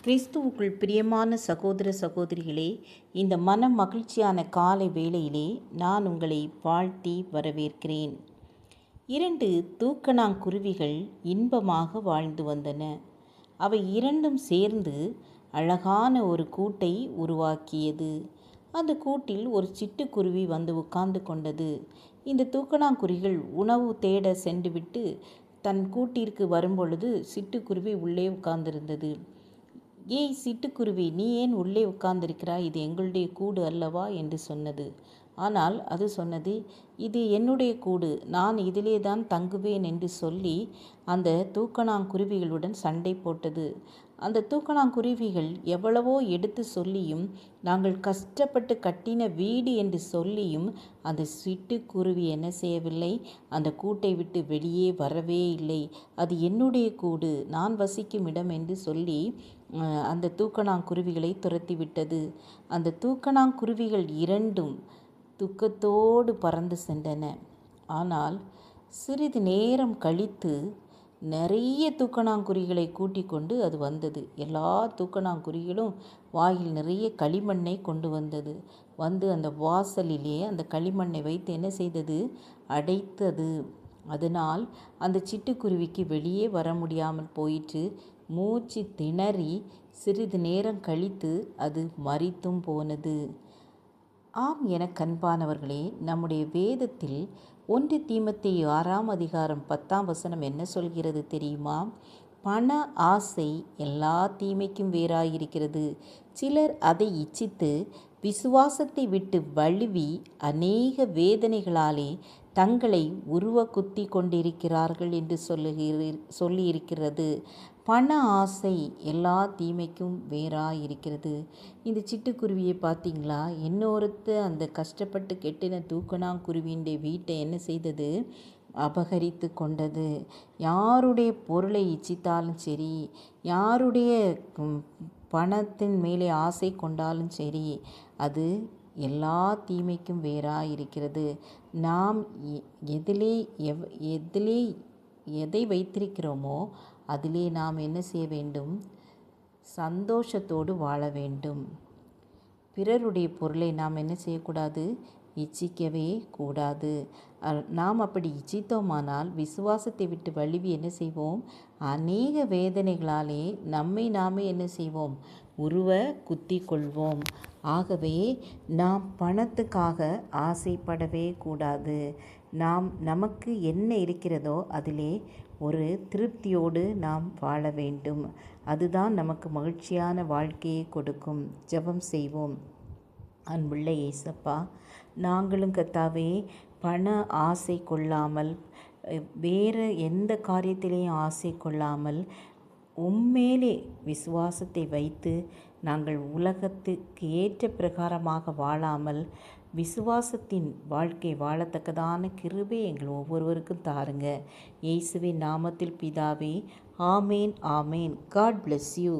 கிறிஸ்துவுக்குள் பிரியமான சகோதர சகோதரிகளே, இந்த மன மகிழ்ச்சியான காலை வேளையிலே நான் உங்களை வாழ்த்தி வரவேற்கிறேன். 2 தூக்கணாங்குருவிகள் இன்பமாக வாழ்ந்து வந்தன. அவை இரண்டும் சேர்ந்து அழகான ஒரு கூட்டை உருவாக்கியது. அந்த கூட்டில் ஒரு சிட்டுக்குருவி வந்து உட்கார்ந்து கொண்டது. இந்த தூக்கணாங்குருவிகள் உணவு தேட சென்றுவிட்டு தன் கூட்டிற்கு வரும்பொழுது சிட்டுக்குருவி உள்ளே உட்கார்ந்திருந்தது. ஏய் சிட்டுக்குருவி, நீ ஏன் உள்ளே உட்கார்ந்திருக்கிறாய்? இது எங்களுடைய கூடு அல்லவா என்று சொன்னது. ஆனால் அது சொன்னது, இது என்னுடைய கூடு, நான் இதிலே தான் தங்குவேன் என்று சொல்லி அந்த தூக்கணாங்குருவிகளுடன் சண்டை போட்டது. அந்த தூக்கணாங்குருவிகள் எவ்வளவோ எடுத்து சொல்லியும், நாங்கள் கஷ்டப்பட்டு கட்டின வீடு என்று சொல்லியும் அந்த சிட்டுக்குருவி என்ன செய்யவில்லை, அந்த கூட்டை விட்டு வெளியே வரவே இல்லை. அது என்னுடைய கூடு, நான் வசிக்கும் இடம் என்று சொல்லி அந்த தூக்கணாங்குருவிகளை துரத்திவிட்டது. அந்த தூக்கணாங்குருவிகள் இரண்டும் துக்கத்தோடு பறந்து சென்றன. ஆனால் சிறிது நேரம் கழித்து நிறைய தூக்கணாங்குருவிகளை கூட்டிக் கொண்டு அது வந்தது. எல்லா தூக்கணாங்குருவிகளும் வாயில் நிறைய களிமண்ணை கொண்டு வந்தது. வந்து அந்த வாசலிலே அந்த களிமண்ணை வைத்து என்ன செய்தது, அடைத்தது. அதனால் அந்த சிட்டுக்குருவிக்கு வெளியே வர முடியாமல் போயிற்று. மூச்சு திணறி சிறிது நேரம் கழித்து அது மரித்தும் போனது. ஆம் என கண்பானவர்களே, நம்முடைய வேதத்தில் 1 தீமோத்தேயு 6 அதிகாரம் 10 என்ன சொல்கிறது தெரியுமா? பண ஆசை எல்லா தீமைக்கும் வேறாயிருக்கிறது. சிலர் அதை இச்சித்து விசுவாசத்தை விட்டு வழுவி அநேக வேதனைகளாலே தங்களை உருவ குத்தி கொண்டிருக்கிறார்கள் என்று சொல்லியிருக்கிறது. பண ஆசை எல்லா தீமைக்கும் வேறாயிருக்கிறது. இந்த சிட்டுக்குருவியை பார்த்தீங்களா? இன்னொருத்த அந்த கஷ்டப்பட்டு கெட்டின தூக்கணாங்குருவியின் வீட்டை என்ன செய்தது, அபகரித்து கொண்டது. யாருடைய பொருளை இச்சித்தாலும் சரி, யாருடைய பணத்தின் மேலே ஆசை கொண்டாலும் சரி, அது எல்லா தீமைக்கும் வேறாயிருக்கிறது. நாம் எதிலே எதை வைத்திருக்கிறோமோ அதிலே நாம் என்ன செய்ய வேண்டும், சந்தோஷத்தோடு வாழ வேண்டும். பிறருடைய பொருளை நாம் என்ன செய்யக்கூடாது, இச்சிக்கவே கூடாது. நாம் அப்படி இச்சித்தோமானால் விசுவாசத்தை விட்டு வழுவி என்ன செய்வோம், அநேக வேதனைகளாலே நம்மை நாமே என்ன செய்வோம், உருவ குத்தி கொள்வோம். ஆகவே நாம் பணத்துக்காக ஆசைப்படவே கூடாது. நமக்கு என்ன இருக்கிறதோ அதிலே ஒரு திருப்தியோடு நாம் வாழ வேண்டும். அதுதான் நமக்கு மகிழ்ச்சியான வாழ்க்கையை கொடுக்கும். ஜெபம் செய்வோம். அன்புள்ள இயேசப்பா, நாங்களும் கர்த்தாவே பண ஆசை கொள்ளாமல், வேறு எந்த காரியத்திலேயும் ஆசை கொள்ளாமல், உம்மேலே விசுவாசத்தை வைத்து நாங்கள் உலகத்துக்கு ஏற்ற பிரகாரமாக வாழாமல் விசுவாசத்தின் வாழ்க்கை வாழத்தக்கதான கிருபை எங்கள் ஒவ்வொருவருக்கும் தாருங்க. இயேசுவின் நாமத்தில் பிதாவே, amen amen. God bless you.